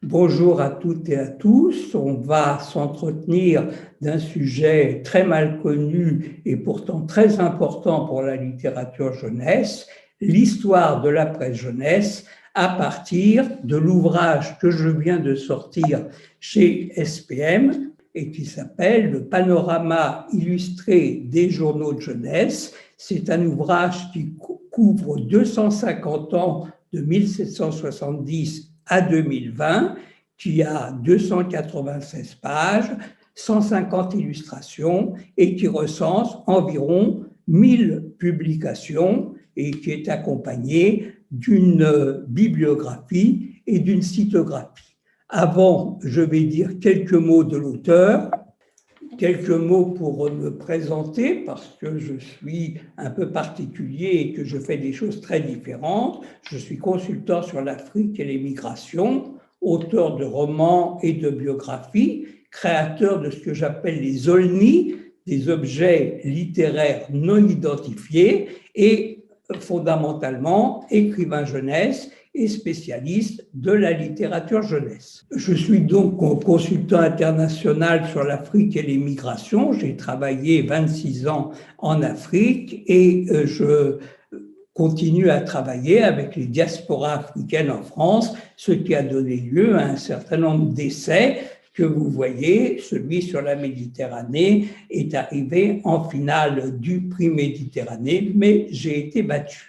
Bonjour à toutes et à tous. On va s'entretenir d'un sujet très mal connu et pourtant très important pour la littérature jeunesse, l'histoire de la presse jeunesse à partir de l'ouvrage que je viens de sortir chez SPM et qui s'appelle Le panorama illustré des journaux de jeunesse. C'est un ouvrage qui couvre 250 ans de 1770 à 2020, qui a 296 pages, 150 illustrations et qui recense environ 1000 publications et qui est accompagné d'une bibliographie et d'une cytographie. Avant, je vais dire quelques mots de l'auteur, quelques mots pour me présenter parce que je suis un peu particulier et que je fais des choses très différentes. Je suis consultant sur l'Afrique et les migrations, auteur de romans et de biographies, créateur de ce que j'appelle les OLNI, des objets littéraires non identifiés, et fondamentalement écrivain jeunesse et spécialiste de la littérature jeunesse. Je suis donc consultant international sur l'Afrique et les migrations. J'ai travaillé 26 ans en Afrique et je continue à travailler avec les diasporas africaines en France, ce qui a donné lieu à un certain nombre d'essais que vous voyez. Celui sur la Méditerranée est arrivé en finale du prix Méditerranée, mais j'ai été battu.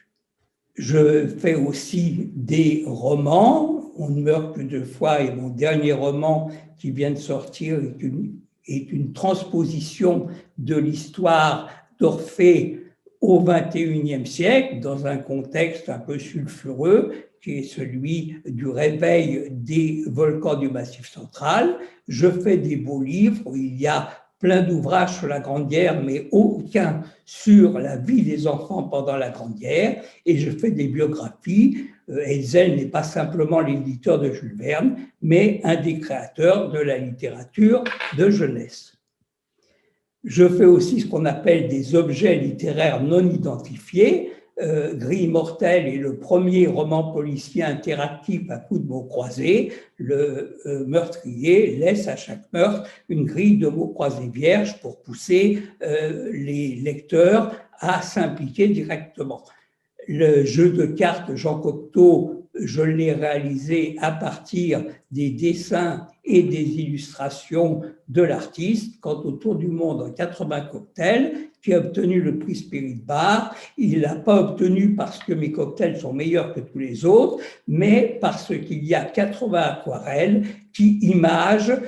Je fais aussi des romans. On ne meurt que deux fois et mon dernier roman qui vient de sortir est une transposition de l'histoire d'Orphée au XXIe siècle dans un contexte un peu sulfureux qui est celui du réveil des volcans du Massif central. Je fais des beaux livres. Il y a plein d'ouvrages sur la Grande Guerre, mais aucun sur la vie des enfants pendant la Grande Guerre. Et je fais des biographies. Hetzel n'est pas simplement l'éditeur de Jules Verne, mais un des créateurs de la littérature de jeunesse. Je fais aussi ce qu'on appelle des objets littéraires non identifiés. Gris Mortel est le premier roman policier interactif à coups de mots croisés. Le meurtrier laisse à chaque meurtre une grille de mots croisés vierges pour pousser les lecteurs à s'impliquer directement. Le jeu de cartes Jean Cocteau, je l'ai réalisé à partir des dessins et des illustrations de l'artiste. Quant au Tour du monde en 80 cocktails, qui a obtenu le prix Spirit Bar, il ne l'a pas obtenu parce que mes cocktails sont meilleurs que tous les autres, mais parce qu'il y a 80 aquarelles qui imagent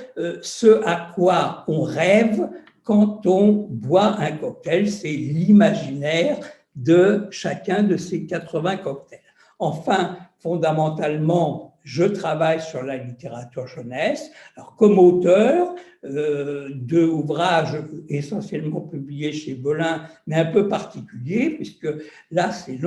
ce à quoi on rêve quand on boit un cocktail. C'est l'imaginaire de chacun de ces 80 cocktails. Enfin, fondamentalement, je travaille sur la littérature jeunesse. Alors, comme auteur de ouvrages essentiellement publiés chez Belin, mais un peu particuliers, puisque là, c'est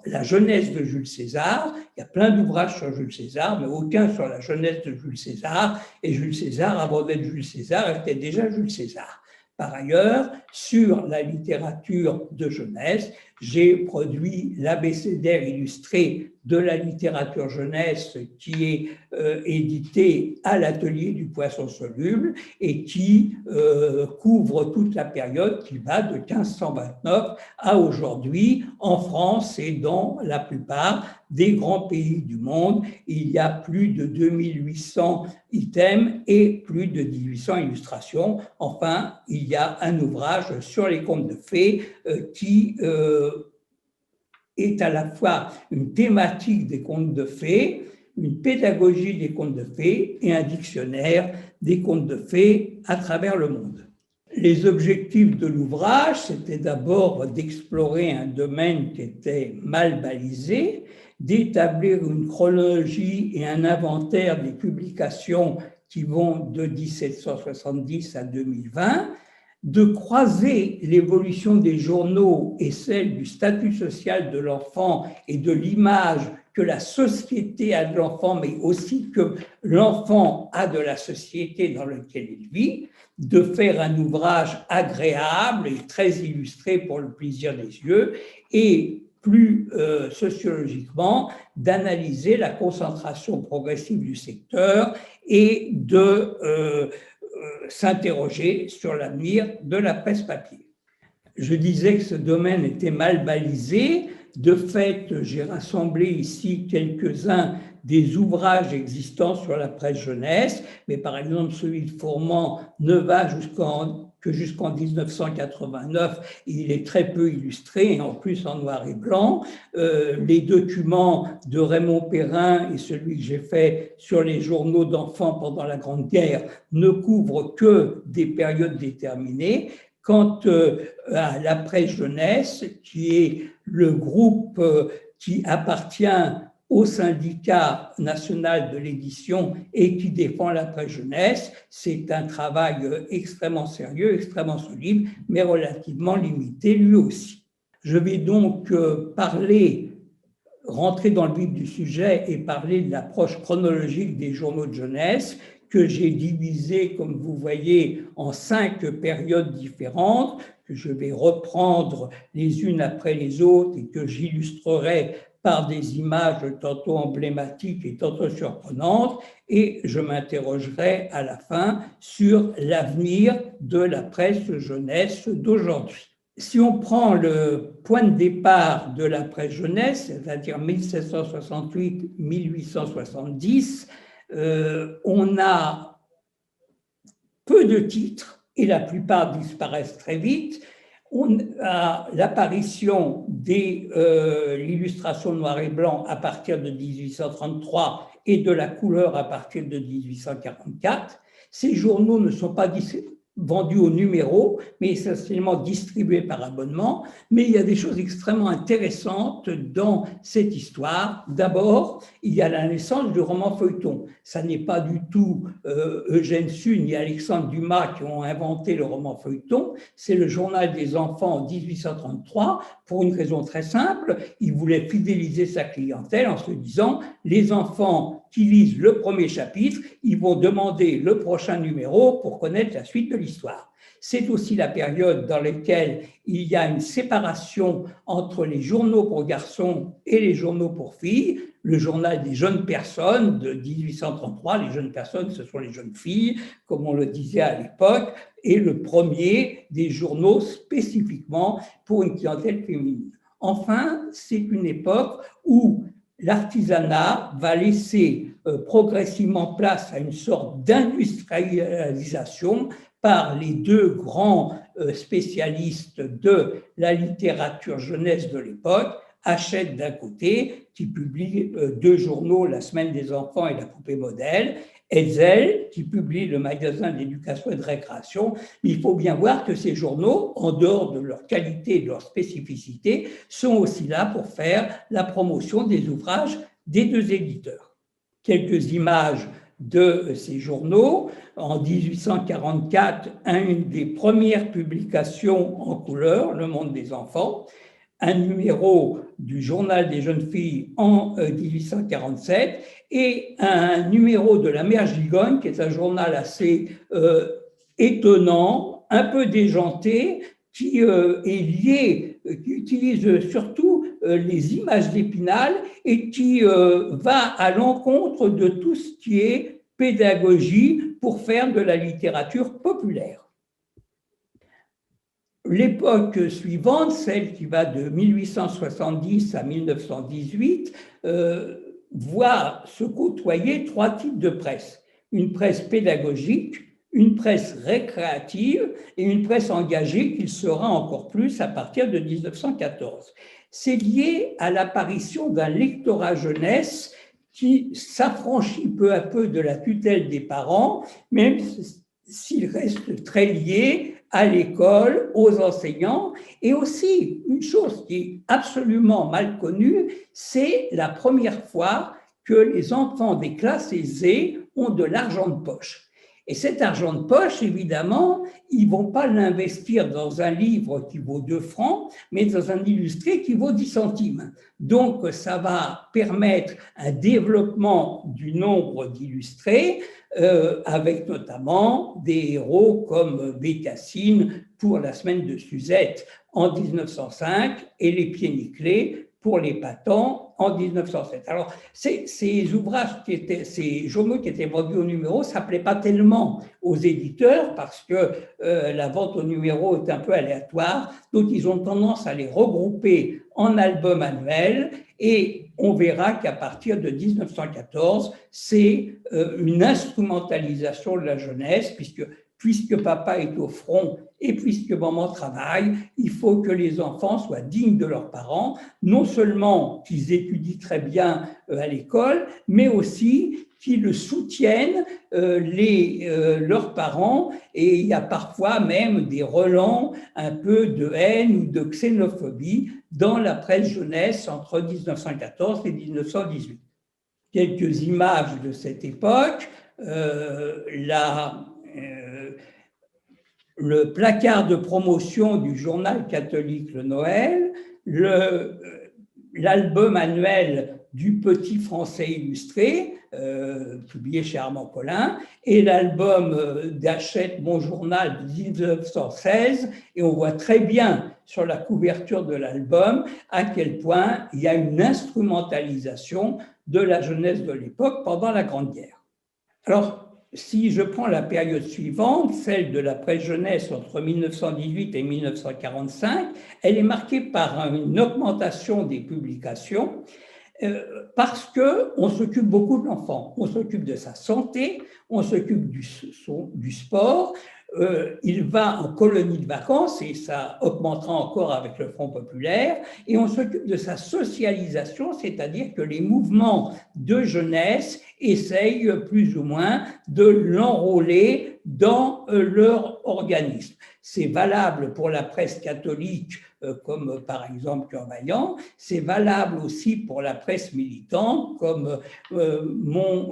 la jeunesse de Jules César. Il y a plein d'ouvrages sur Jules César, mais aucun sur la jeunesse de Jules César. Et Jules César, avant d'être Jules César, était déjà Jules César. Par ailleurs, sur la littérature de jeunesse, j'ai produit l'abécédaire illustré de la littérature jeunesse qui est édité à l'atelier du poisson soluble et qui couvre toute la période qui va de 1529 à aujourd'hui en France et dans la plupart des grands pays du monde. Il y a plus de 2800 items et plus de 1800 illustrations. Enfin, il y a un ouvrage sur les contes de fées qui est à la fois une thématique des contes de fées, une pédagogie des contes de fées et un dictionnaire des contes de fées à travers le monde. Les objectifs de l'ouvrage, c'était d'abord d'explorer un domaine qui était mal balisé, d'établir une chronologie et un inventaire des publications qui vont de 1770 à 2020, de croiser l'évolution des journaux et celle du statut social de l'enfant et de l'image que la société a de l'enfant, mais aussi que l'enfant a de la société dans laquelle il vit, de faire un ouvrage agréable et très illustré pour le plaisir des yeux, et plus sociologiquement, d'analyser la concentration progressive du secteur et de s'interroger sur l'avenir de la presse papier. Je disais que ce domaine était mal balisé. De fait, j'ai rassemblé ici quelques-uns des ouvrages existants sur la presse jeunesse, mais par exemple celui de Fourment ne va jusqu'en 1989, il est très peu illustré, et en plus en noir et blanc. Les documents de Raymond Perrin et celui que j'ai fait sur les journaux d'enfants pendant la Grande Guerre ne couvrent que des périodes déterminées. Quant à la presse jeunesse, qui est le groupe qui appartient au syndicat national de l'édition et qui défend la presse jeunesse, c'est un travail extrêmement sérieux, extrêmement solide, mais relativement limité lui aussi. Je vais donc rentrer dans le vif du sujet et parler de l'approche chronologique des journaux de jeunesse que j'ai divisé, comme vous voyez, en 5 périodes différentes, que je vais reprendre les unes après les autres et que j'illustrerai par des images tantôt emblématiques et tantôt surprenantes, et je m'interrogerai à la fin sur l'avenir de la presse jeunesse d'aujourd'hui. Si on prend le point de départ de la presse jeunesse, c'est-à-dire 1768-1870, on a peu de titres et la plupart disparaissent très vite. On a l'apparition de l'illustration noir et blanc à partir de 1833 et de la couleur à partir de 1844. Ces journaux ne sont pas vendus au numéro, mais essentiellement distribués par abonnement. Mais il y a des choses extrêmement intéressantes dans cette histoire. D'abord, il y a la naissance du roman feuilleton. Ça n'est pas du tout Eugène Sue ni Alexandre Dumas qui ont inventé le roman feuilleton. C'est le Journal des enfants en 1833, pour une raison très simple. Il voulait fidéliser sa clientèle en se disant « les enfants qui lisent le premier chapitre, ils vont demander le prochain numéro pour connaître la suite de l'histoire ». C'est aussi la période dans laquelle il y a une séparation entre les journaux pour garçons et les journaux pour filles. Le journal des jeunes personnes de 1833, les jeunes personnes, ce sont les jeunes filles, comme on le disait à l'époque, et le premier des journaux spécifiquement pour une clientèle féminine. Enfin, c'est une époque où l'artisanat va laisser progressivement place à une sorte d'industrialisation par les deux grands spécialistes de la littérature jeunesse de l'époque, Hachette d'un côté, qui publie 2 journaux, La Semaine des enfants et La Poupée modèle, Hetzel, qui publie le magazin d'éducation et de récréation. Mais il faut bien voir que ces journaux, en dehors de leur qualité et de leur spécificité, sont aussi là pour faire la promotion des ouvrages des 2 éditeurs. Quelques images de ces journaux. En 1844, une des premières publications en couleur, Le Monde des enfants, un numéro du Journal des jeunes filles en 1847 et un numéro de La Mère Gigogne, qui est un journal assez étonnant, un peu déjanté, qui est lié, qui utilise surtout les images d'Épinal et qui va à l'encontre de tout ce qui est pédagogie pour faire de la littérature populaire. L'époque suivante, celle qui va de 1870 à 1918, voit se côtoyer 3 types de presse. Une presse pédagogique, une presse récréative et une presse engagée qui le sera encore plus à partir de 1914. C'est lié à l'apparition d'un lectorat jeunesse qui s'affranchit peu à peu de la tutelle des parents, même s'il reste très lié à l'école, aux enseignants. Et aussi, une chose qui est absolument mal connue, c'est la première fois que les enfants des classes aisées ont de l'argent de poche. Et cet argent de poche, évidemment, ils ne vont pas l'investir dans un livre qui vaut 2 francs, mais dans un illustré qui vaut 10 centimes. Donc, ça va permettre un développement du nombre d'illustrés, avec notamment des héros comme Bécassine pour La Semaine de Suzette en 1905 et Les Pieds nickelés pour l'Épatant en 1907. Alors, ces journaux qui étaient vendus au numéro, ça ne plaît pas tellement aux éditeurs parce que la vente au numéro est un peu aléatoire, donc ils ont tendance à les regrouper en albums annuels et on verra qu'à partir de 1914, c'est une instrumentalisation de la jeunesse puisque papa est au front et puisque maman travaille, il faut que les enfants soient dignes de leurs parents, non seulement qu'ils étudient très bien à l'école, mais aussi qu'ils soutiennent leurs parents, et il y a parfois même des relents un peu de haine ou de xénophobie dans la presse jeunesse entre 1914 et 1918. Quelques images de cette époque, le placard de promotion du journal catholique Le Noël, l'album annuel du Petit Français illustré, publié chez Armand Collin, et l'album d'Hachette Mon Journal de 1916, et on voit très bien sur la couverture de l'album à quel point il y a une instrumentalisation de la jeunesse de l'époque pendant la Grande Guerre. Alors, si je prends la période suivante, celle de la presse jeunesse entre 1918 et 1945, elle est marquée par une augmentation des publications parce qu'on s'occupe beaucoup de l'enfant. On s'occupe de sa santé, on s'occupe du sport, il va en colonie de vacances et ça augmentera encore avec le Front populaire, et on s'occupe de sa socialisation, c'est-à-dire que les mouvements de jeunesse essayent plus ou moins de l'enrôler dans leur organisme. C'est valable pour la presse catholique, comme par exemple Curvaillant, c'est valable aussi pour la presse militante, comme mon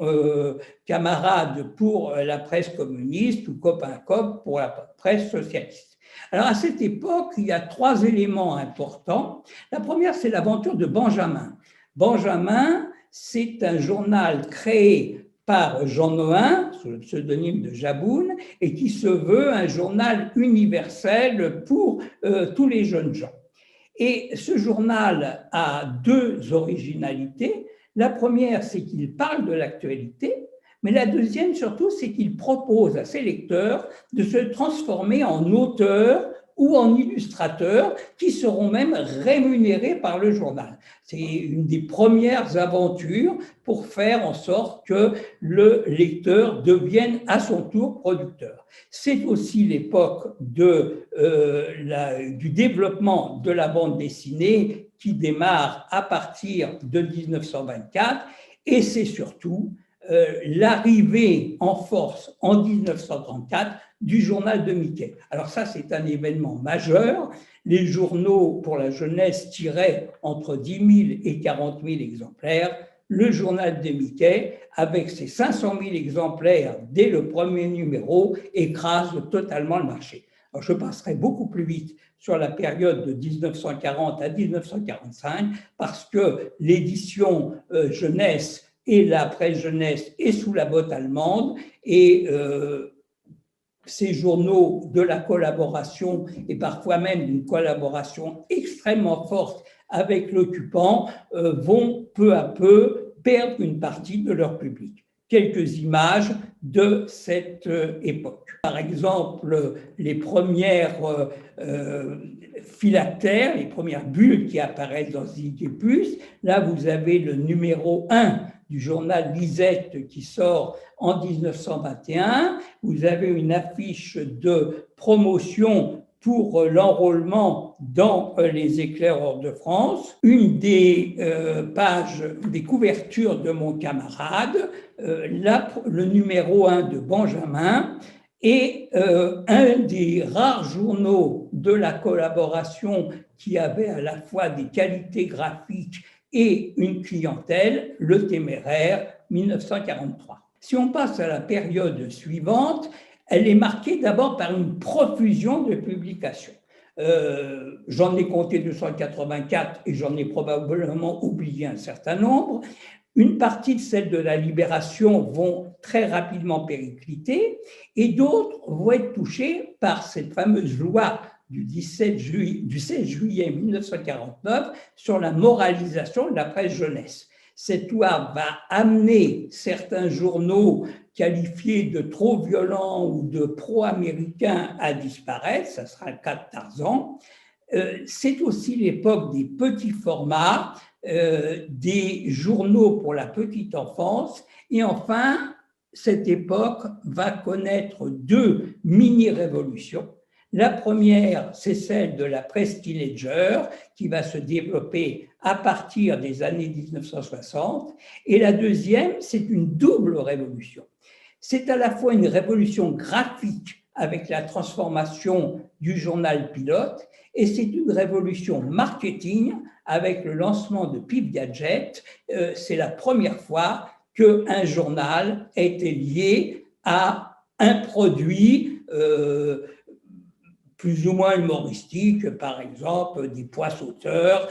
camarade pour la presse communiste ou Copain-Cop pour la presse socialiste. Alors à cette époque, il y a 3 éléments importants. La première, c'est l'aventure de Benjamin. Benjamin, c'est un journal créé par Jean Nohain, sous le pseudonyme de Jaboun, et qui se veut un journal universel pour tous les jeunes gens. Et ce journal a 2 originalités. La première, c'est qu'il parle de l'actualité, mais la deuxième, surtout, c'est qu'il propose à ses lecteurs de se transformer en auteurs ou en illustrateurs qui seront même rémunérés par le journal. C'est une des premières aventures pour faire en sorte que le lecteur devienne à son tour producteur. C'est aussi l'époque du développement de la bande dessinée qui démarre à partir de 1924, et c'est surtout l'arrivée en force en 1934 du journal de Mickey. Alors ça, c'est un événement majeur. Les journaux pour la jeunesse tiraient entre 10 000 et 40 000 exemplaires. Le journal de Mickey, avec ses 500 000 exemplaires dès le premier numéro, écrase totalement le marché. Alors, je passerai beaucoup plus vite sur la période de 1940 à 1945 parce que l'édition jeunesse et la presse jeunesse est sous la botte allemande, et ces journaux de la collaboration, et parfois même d'une collaboration extrêmement forte avec l'occupant, vont peu à peu perdre une partie de leur public. Quelques images de cette époque. Par exemple, les premières phylactères, les premières bulles qui apparaissent dans Ziquépus. Là, vous avez le numéro 1 du journal Lisette qui sort en 1921. Vous avez une affiche de promotion pour l'enrôlement dans les éclaireurs de France. Une des pages, des couvertures de mon camarade, le numéro 1 de Benjamin, et un des rares journaux de la collaboration qui avait à la fois des qualités graphiques et une clientèle, Le Téméraire, 1943. Si on passe à la période suivante, elle est marquée d'abord par une profusion de publications. J'en ai compté 284 et j'en ai probablement oublié un certain nombre. Une partie de celles de la Libération vont très rapidement péricliter et d'autres vont être touchées par cette fameuse loi du 16 juillet 1949 sur la moralisation de la presse jeunesse. Cette loi va amener certains journaux qualifiés de trop violents ou de pro-américains à disparaître, ça sera le cas de Tarzan. C'est aussi l'époque des petits formats, des journaux pour la petite enfance, et enfin, cette époque va connaître deux mini-révolutions. La première, c'est celle de la presse teenager, qui va se développer à partir des années 1960, et la deuxième, c'est une double révolution. C'est à la fois une révolution graphique avec la transformation du journal Pilote, et c'est une révolution marketing avec le lancement de Pif Gadget. C'est la première fois qu'un journal était lié à un produit plus ou moins humoristique, par exemple des pois sauteurs.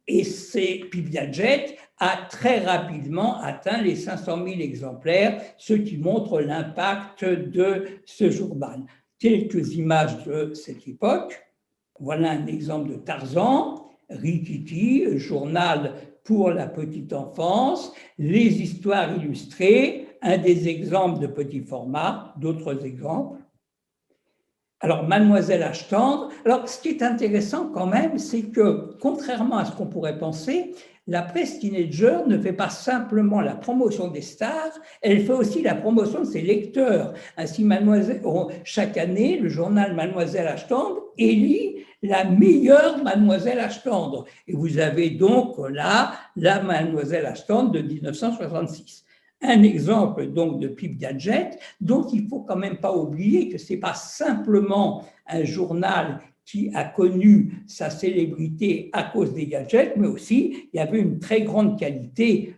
Et Pif Gadget a très rapidement atteint les 500 000 exemplaires, ce qui montre l'impact de ce journal. Quelques images de cette époque. Voilà un exemple de Tarzan, Rikiki, journal pour la petite enfance, les histoires illustrées, un des exemples de petit format, d'autres exemples. Alors, Mademoiselle Ashtandre, alors ce qui est intéressant quand même, c'est que, contrairement à ce qu'on pourrait penser, la presse teenager ne fait pas simplement la promotion des stars, elle fait aussi la promotion de ses lecteurs. Ainsi, chaque année, le journal Mademoiselle Ashtandre élit la meilleure Mademoiselle Ashtandre. Et vous avez donc là la Mademoiselle Ashtandre de 1966. Un exemple donc de Pif Gadget, dont il ne faut quand même pas oublier que ce n'est pas simplement un journal qui a connu sa célébrité à cause des gadgets, mais aussi il y avait une très grande qualité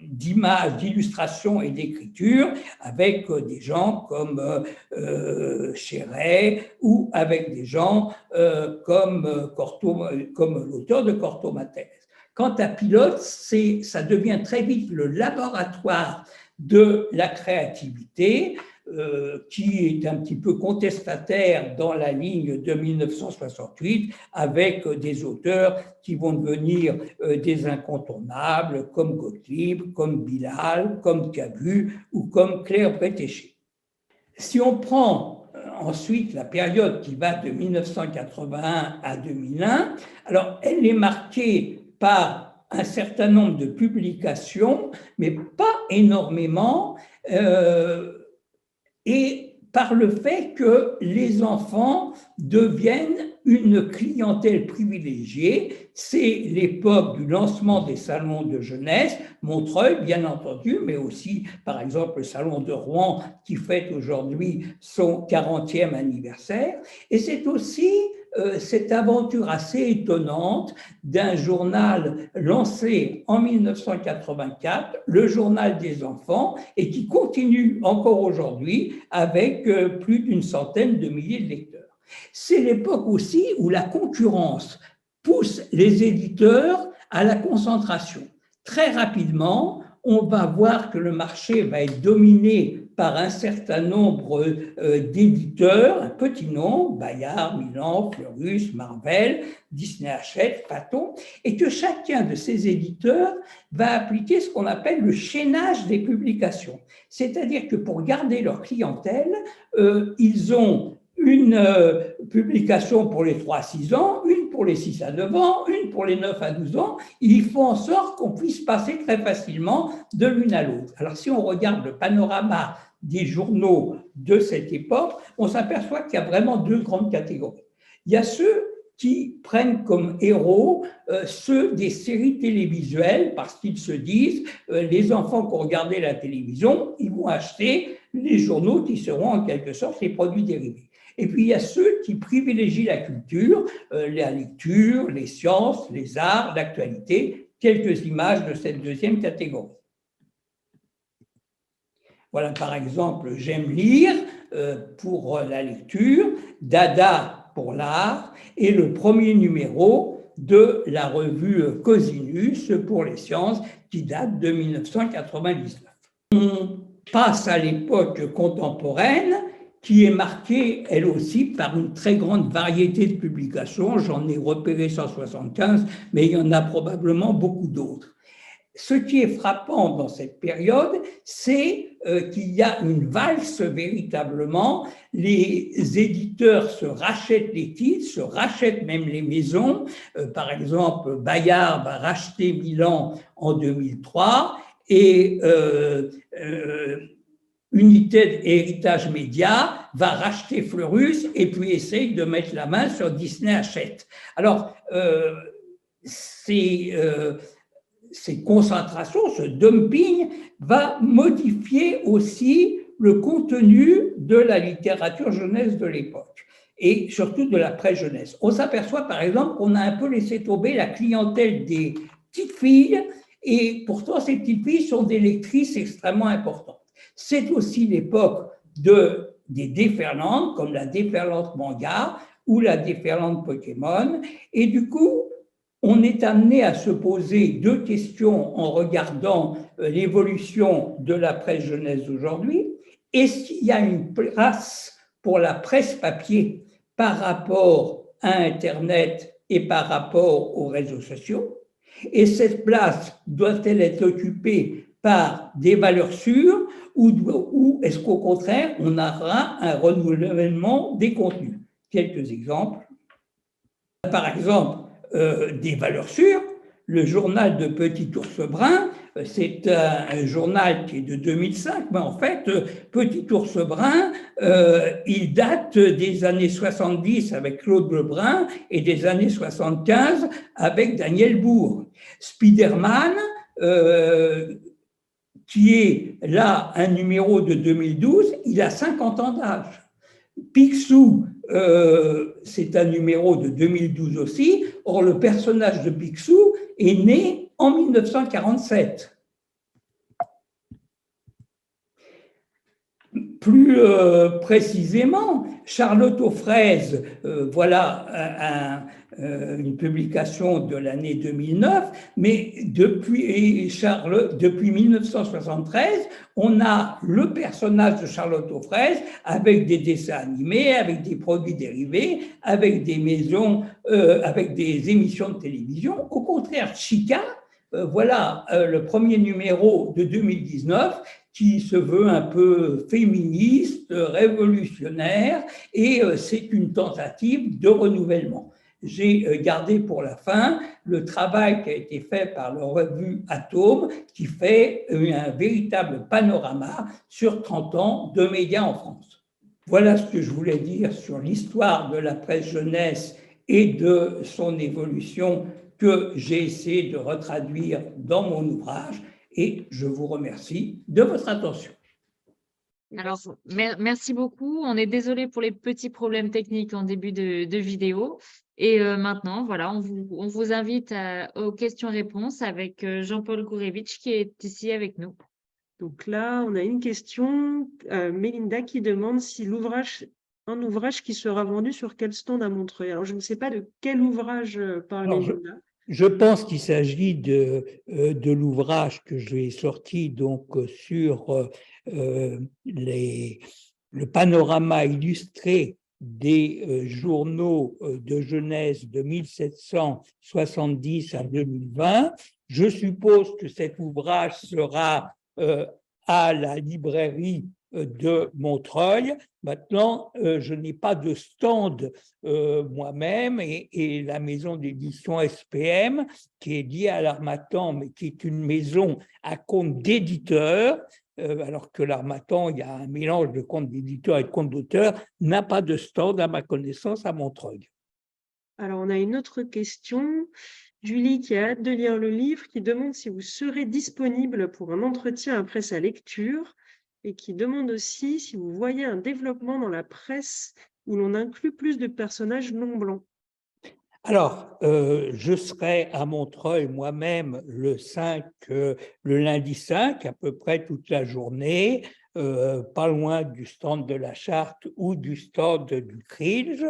d'images, d'illustrations et d'écriture avec des gens comme Chéret ou avec des gens comme l'auteur de Corto Maltese. Quant à Pilote, ça devient très vite le laboratoire de la créativité, qui est un petit peu contestataire dans la ligne de 1968, avec des auteurs qui vont devenir des incontournables, comme Gottlieb, comme Bilal, comme Cabu ou comme Claire Bretéché. Si on prend ensuite la période qui va de 1981 à 2001, alors elle est marquée par un certain nombre de publications, mais pas énormément, et par le fait que les enfants deviennent une clientèle privilégiée. C'est l'époque du lancement des salons de jeunesse, Montreuil bien entendu, mais aussi par exemple le salon de Rouen qui fête aujourd'hui son 40e anniversaire. Et c'est aussi cette aventure assez étonnante d'un journal lancé en 1984, le journal des enfants, et qui continue encore aujourd'hui avec plus d'une centaine de milliers de lecteurs. C'est l'époque aussi où la concurrence pousse les éditeurs à la concentration. Très rapidement, on va voir que le marché va être dominé par un certain nombre d'éditeurs, un petit nombre, Bayard, Milan, Fleurus, Marvel, Disney Hachette, Pathon, et que chacun de ces éditeurs va appliquer ce qu'on appelle le chaînage des publications. C'est-à-dire que pour garder leur clientèle, ils ont une publication pour les 3-6 ans, une pour les 6 à 9 ans, une pour les 9 à 12 ans. Ils font en sorte qu'on puisse passer très facilement de l'une à l'autre. Alors, si on regarde le panorama des journaux de cette époque, on s'aperçoit qu'il y a vraiment deux grandes catégories. Il y a ceux qui prennent comme héros ceux des séries télévisuelles parce qu'ils se disent les enfants qui ont regardé la télévision, ils vont acheter les journaux qui seront en quelque sorte les produits dérivés. Et puis, il y a ceux qui privilégient la culture, la lecture, les sciences, les arts, l'actualité. Quelques images de cette deuxième catégorie. Voilà, par exemple, J'aime lire pour la lecture, Dada pour l'art, et le premier numéro de la revue Cosinus pour les sciences, qui date de 1999. On passe à l'époque contemporaine, qui est marquée, elle aussi, par une très grande variété de publications. J'en ai repéré 175, mais il y en a probablement beaucoup d'autres. Ce qui est frappant dans cette période, c'est qu'il y a une valse véritablement. Les éditeurs se rachètent les titres, se rachètent même les maisons. Par exemple, Bayard va racheter Milan en 2003 et United Héritage Média va racheter Fleurus et puis essaye de mettre la main sur Disney Hachette. Alors, ces concentrations, ce dumping va modifier aussi le contenu de la littérature jeunesse de l'époque et surtout de la pré-jeunesse. On s'aperçoit par exemple qu'on a un peu laissé tomber la clientèle des petites filles et pourtant ces petites filles sont des lectrices extrêmement importantes. C'est aussi l'époque des déferlantes comme la déferlante manga ou la déferlante Pokémon et du coup, on est amené à se poser deux questions en regardant l'évolution de la presse jeunesse d'aujourd'hui. Est-ce qu'il y a une place pour la presse papier par rapport à Internet et par rapport aux réseaux sociaux? Et cette place doit-elle être occupée par des valeurs sûres ou est-ce qu'au contraire, on aura un renouvellement des contenus? Quelques exemples. Par exemple, des valeurs sûres. Le journal de Petit Ours Brun, c'est un journal qui est de 2005, mais en fait, Petit Ours Brun, il date des années 70 avec Claude Lebrun et des années 75 avec Daniel Bourg. Spiderman, qui est là un numéro de 2012, il a 50 ans d'âge. Picsou, c'est un numéro de 2012 aussi. Or, le personnage de Picsou est né en 1947. Plus précisément, Charlotte aux fraises, voilà une publication de l'année 2009, mais depuis 1973, on a le personnage de Charlotte aux fraises avec des dessins animés, avec des produits dérivés, avec des maisons, avec des émissions de télévision. Au contraire, Chica, voilà le premier numéro de 2019 qui se veut un peu féministe, révolutionnaire, et c'est une tentative de renouvellement. J'ai gardé pour la fin le travail qui a été fait par la revue Atome, qui fait un véritable panorama sur 30 ans de médias en France. Voilà ce que je voulais dire sur l'histoire de la presse jeunesse et de son évolution que j'ai essayé de retraduire dans mon ouvrage. Et je vous remercie de votre attention. Alors, merci beaucoup. On est désolé pour les petits problèmes techniques en début de vidéo. Et maintenant, voilà, on vous invite aux questions-réponses avec Jean-Paul Gourevitch qui est ici avec nous. Donc là, on a une question, Mélinda qui demande si un ouvrage qui sera vendu sur quel stand à Montreuil. Alors, je ne sais pas de quel ouvrage parle Mélinda. Je pense qu'il s'agit de l'ouvrage que j'ai sorti donc sur le panorama illustré des journaux de jeunesse de 1770 à 2020. Je suppose que cet ouvrage sera à la librairie de Montreuil. Maintenant, je n'ai pas de stand moi-même et la maison d'édition SPM, qui est liée à l'Harmattan, mais qui est une maison à compte d'éditeur, alors que l'Harmattan, il y a un mélange de compte d'éditeur et de compte d'auteur, n'a pas de stand, à ma connaissance, à Montreuil. Alors, on a une autre question. Julie, qui a hâte de lire le livre, qui demande si vous serez disponible pour un entretien après sa lecture et qui demande aussi si vous voyez un développement dans la presse où l'on inclut plus de personnages non blancs. Alors, je serai à Montreuil moi-même le lundi 5, à peu près toute la journée, pas loin du stand de la Charte ou du stand du Krilge.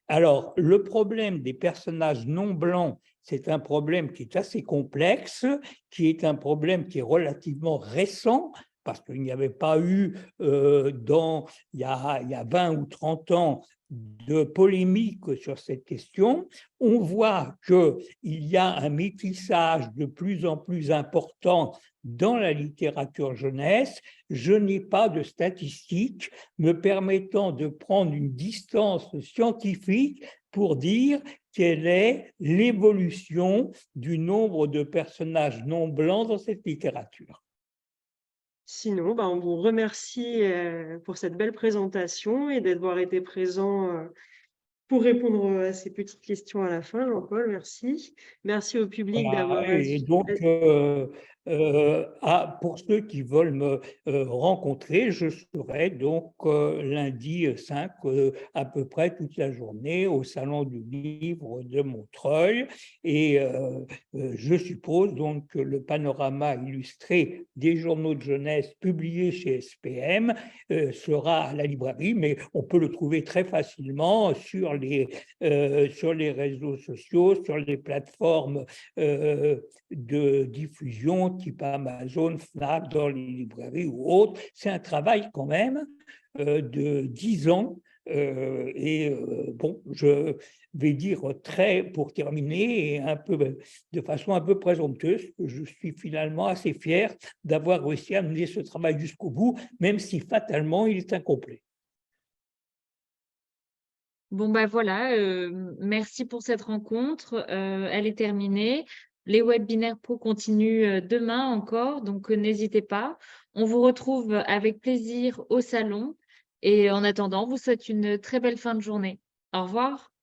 Alors, le problème des personnages non blancs, c'est un problème qui est assez complexe, qui est un problème qui est relativement récent, parce qu'il n'y avait pas eu, il y a 20 ou 30 ans, de polémique sur cette question. On voit qu'il y a un métissage de plus en plus important dans la littérature jeunesse. Je n'ai pas de statistiques me permettant de prendre une distance scientifique pour dire quelle est l'évolution du nombre de personnages non blancs dans cette littérature. Sinon, bah, on vous remercie pour cette belle présentation et d'avoir été présent pour répondre à ces petites questions à la fin. Jean-Paul, merci. Merci au public d'avoir Voilà, et donc, pour ceux qui veulent me rencontrer, je serai donc lundi 5 à peu près toute la journée au Salon du Livre de Montreuil. Et je suppose donc que le panorama illustré des journaux de jeunesse publiés chez SPM sera à la librairie, mais on peut le trouver très facilement sur les réseaux sociaux, sur les plateformes de diffusion type Amazon, Fnac, dans les librairies ou autres. C'est un travail quand même de 10 ans. Bon, je vais dire pour terminer, et de façon un peu présomptueuse, que je suis finalement assez fier d'avoir réussi à mener ce travail jusqu'au bout, même si fatalement il est incomplet. Bon, ben voilà, merci pour cette rencontre. Elle est terminée. Les webinaires pro continuent demain encore, donc n'hésitez pas. On vous retrouve avec plaisir au salon. Et en attendant, on vous souhaite une très belle fin de journée. Au revoir.